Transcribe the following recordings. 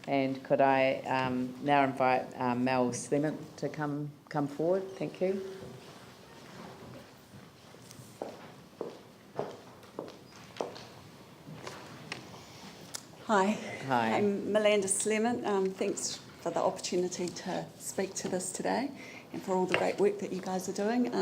And could I now invite Mel Slemnt to come forward? Thank you. Hi. Hi. I'm Melinda Slemnt. Thanks for the opportunity to speak to this today and for all the great work that you guys are doing.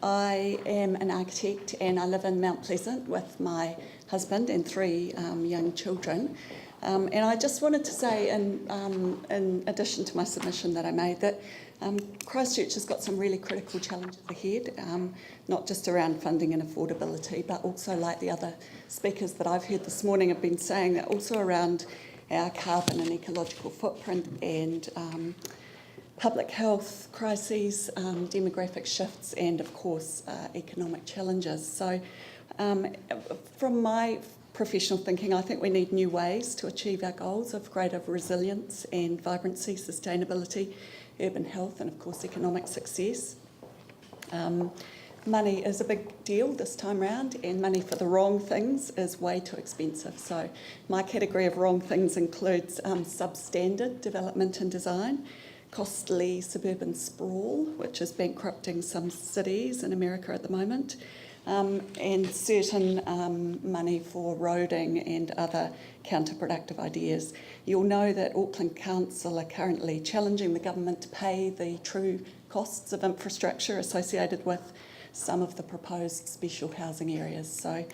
I am an architect and I live in Mount Pleasant with my husband and 3 young children. And I just wanted to say, in addition to my submission that I made, that Christchurch has got some really critical challenges ahead, not just around funding and affordability, but also, like the other speakers that I've heard this morning have been saying, that also around our carbon and ecological footprint and public health crises, demographic shifts, and of course economic challenges. So from my professional thinking, I think we need new ways to achieve our goals of greater resilience and vibrancy, sustainability, urban health, and of course economic success. Money is a big deal this time round, and money for the wrong things is way too expensive. So my category of wrong things includes substandard development and design, costly suburban sprawl, which is bankrupting some cities in America at the moment, and certain money for roading and other counterproductive ideas. You'll know that Auckland Council are currently challenging the government to pay the true costs of infrastructure associated with some of the proposed special housing areas. So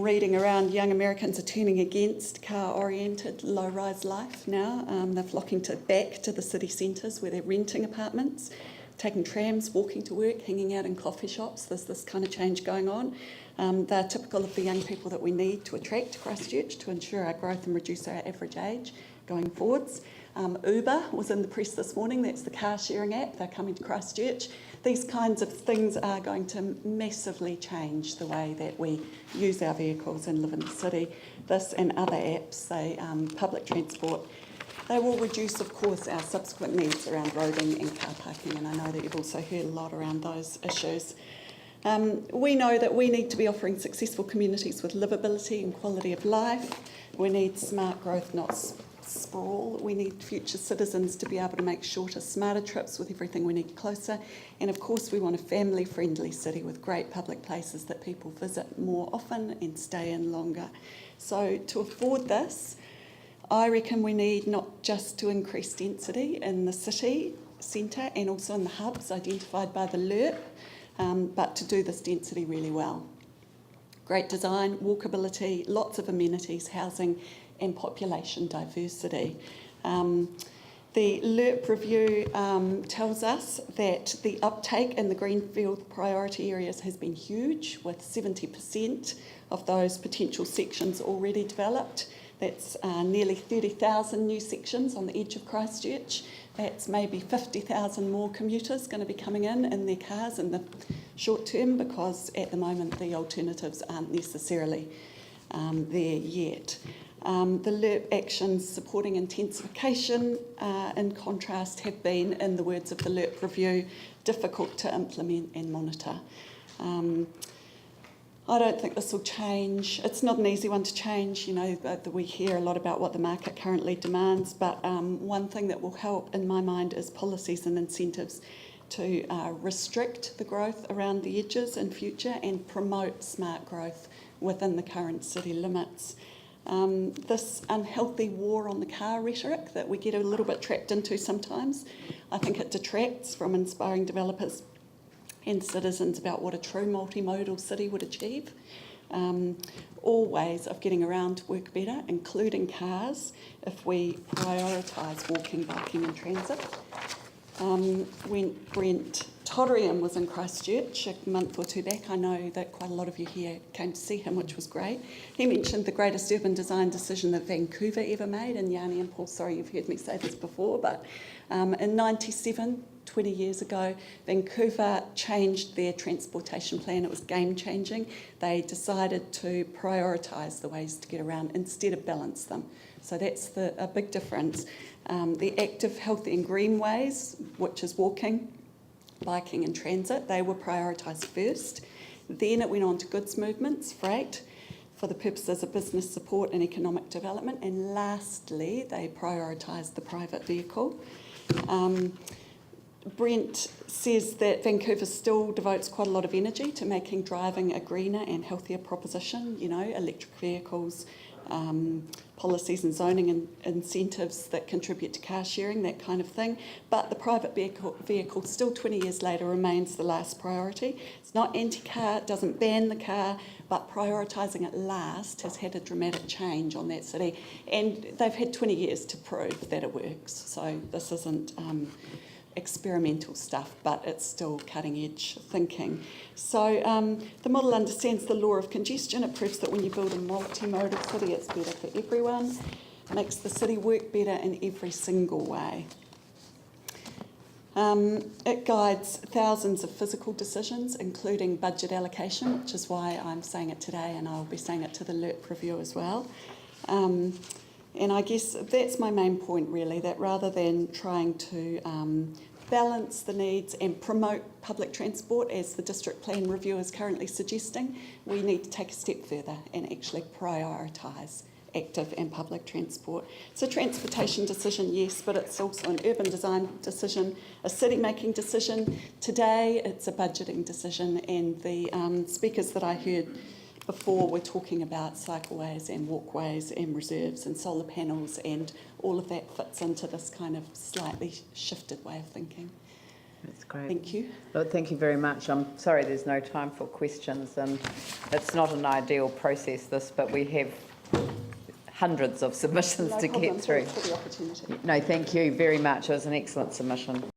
reading around, young Americans are turning against car-oriented low-rise life now. They're flocking back to the city centres where they're renting apartments, taking trams, walking to work, hanging out in coffee shops. There's this kind of change going on. They're typical of the young people that we need to attract to Christchurch to ensure our growth and reduce our average age going forwards. Uber was in the press this morning. That's the car sharing app. They're coming to Christchurch. These kinds of things are going to massively change the way that we use our vehicles and live in the city. This and other apps, public transport, they will reduce, of course, our subsequent needs around roading and car parking, and I know that you've also heard a lot around those issues. We know that we need to be offering successful communities with livability and quality of life. We need smart growth, not sprawl. We need future citizens to be able to make shorter, smarter trips with everything we need closer. And of course, we want a family-friendly city with great public places that people visit more often and stay in longer. So to afford this, I reckon we need not just to increase density in the city centre and also in the hubs identified by the LERP, but to do this density really well. Great design, walkability, lots of amenities, housing and population diversity. The LERP review tells us that the uptake in the greenfield priority areas has been huge, with 70% of those potential sections already developed. That's nearly 30,000 new sections on the edge of Christchurch. That's maybe 50,000 more commuters going to be coming in their cars in the short term, because at the moment the alternatives aren't necessarily there yet. The LERP actions supporting intensification, in contrast, have been, in the words of the LERP review, difficult to implement and monitor. I don't think this will change. It's not an easy one to change. You know, we hear a lot about what the market currently demands, but one thing that will help, in my mind, is policies and incentives to restrict the growth around the edges in future and promote smart growth within the current city limits. This unhealthy war on the car rhetoric that we get a little bit trapped into sometimes, I think it detracts from inspiring developers and citizens about what a true multimodal city would achieve. All ways of getting around to work better, including cars, if we prioritise walking, biking and transit. When Brent Toderian was in Christchurch a month or two back, I know that quite a lot of you here came to see him, which was great. He mentioned the greatest urban design decision that Vancouver ever made, and Yanni and Paul, sorry you've heard me say this before, but in 97, 20 years ago, Vancouver changed their transportation plan. It was game-changing. They decided to prioritise the ways to get around instead of balance them. So that's a big difference. The active, healthy and green ways, which is walking, biking and transit, they were prioritised first. Then it went on to goods movements, freight, for the purposes of business support and economic development. And lastly, they prioritised the private vehicle. Brent says that Vancouver still devotes quite a lot of energy to making driving a greener and healthier proposition, you know, electric vehicles, policies and zoning and incentives that contribute to car sharing, that kind of thing. But the private vehicle still 20 years later remains the last priority. It's not anti-car, it doesn't ban the car, but prioritising it last has had a dramatic change on that city. And they've had 20 years to prove that it works. So this isn't experimental stuff, but it's still cutting-edge thinking. So the model understands the law of congestion. It proves that when you build a multimodal city, it's better for everyone. It makes the city work better in every single way. It guides thousands of physical decisions, including budget allocation, which is why I'm saying it today, and I'll be saying it to the LERP review as well. And I guess that's my main point, really, that rather than trying to balance the needs and promote public transport, as the district plan review is currently suggesting, we need to take a step further and actually prioritise active and public transport. It's a transportation decision, yes, but it's also an urban design decision, a city-making decision. Today, it's a budgeting decision, and the speakers that I heard before we're talking about cycleways and walkways and reserves and solar panels, and all of that fits into this kind of slightly shifted way of thinking. That's great. Thank you. Well, thank you very much. I'm sorry there's no time for questions, and it's not an ideal process, this, but we have hundreds of submissions to get through. Thanks for the opportunity. No, thank you very much. It was an excellent submission.